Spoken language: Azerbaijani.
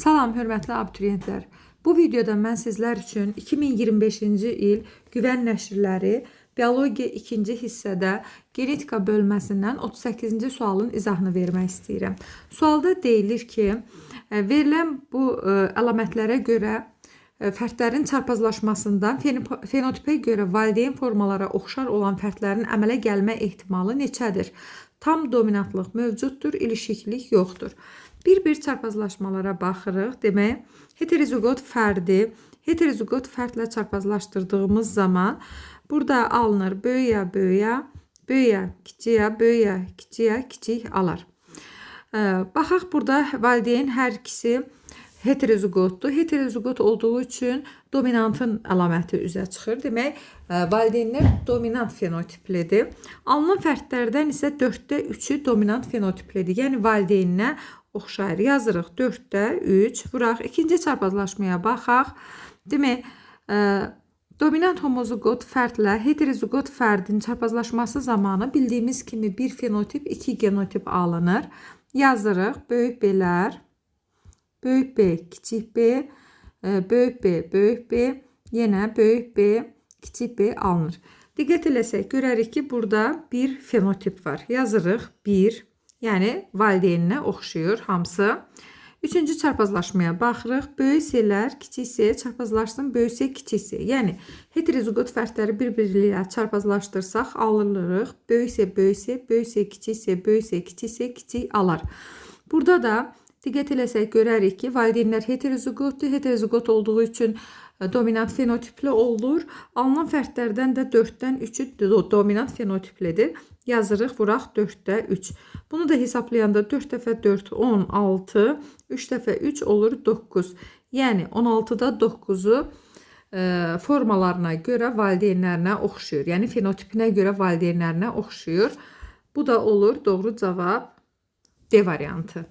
Salam, hörmətli abituriyentlər. Bu videoda mən sizlər üçün 2025-ci il Güvən nəşrləri biologiya 2-ci hissədə genetika bölməsindən 38-ci sualın izahını vermək istəyirəm. Sualda deyilir ki, verilən bu əlamətlərə görə fərdlərin çarpazlaşmasında fenotipə görə valideyn formalara oxşar olan fərdlərin əmələ gəlmə ehtimalı neçədir? Tam dominantlıq mövcuddur, ilişiklik yoxdur. Bir çarpazlaşmalara baxırıq. Demək, heterozigot fərdi heterozigot fərdlə çarpazlaşdırdığımız zaman burada alınır böyüyə böyüyə, böyüyə kiçiyə, böyüyə kiçiyə, kiçik alar. Baxaq, burada valideyn hər ikisi heterozigotdur. Heterozigot olduğu üçün dominantın əlaməti üzə çıxır. Demək, valideynlər dominant fenotiplidir. Alınan fərdlərdən isə 4də 3-ü dominant fenotiplidir. Yəni valideyninə oxşayır. Yazırıq 4də 3. Vuraq. İkinci çarpazlaşmaya baxaq. Demək, dominant homozigot fərdlə heterozigot fərdin çarpazlaşması zamanı bildiyimiz kimi bir fenotip, 2 genotip alınır. Yazırıq. Böyük B-lər, böyük B, kiçik B, böyük B, böyük B, yenə böyük B, kiçik B alınır. Diqqət eləsək, görərik ki, burada bir fenotip var. Yazırıq 1, yəni valideyninə oxşuyur hamısı. Üçüncü çarpazlaşmaya baxırıq. Böyük C-lər kiçik C çarpazlaşsın, böyük C, kiçik C. Yəni, heterozigot fərdləri bir-birlə çarpazlaşdırsaq alırıq. Böyük C, böyük C, böyük C, kiçik C, böyük C, kiçik C, kiçik alar. Burada da diqqət eləsək, görərik ki, valideynlər heterozigotdur. Heterozigot olduğu üçün dominant fenotipli olur. Alınan fərdlərdən də 4-dən 3-ü dominant fenotiplidir. Yazırıq, vuraq 4-də 3. Bunu da hesablayanda 4 dəfə 4, 16, 3 dəfə 3 olur 9. Yəni, 16-da 9-u formalarına görə valideynlərinə oxşuyur. Yəni, fenotipinə görə valideynlərinə oxşuyur. Bu da olur doğru cavab D variantı.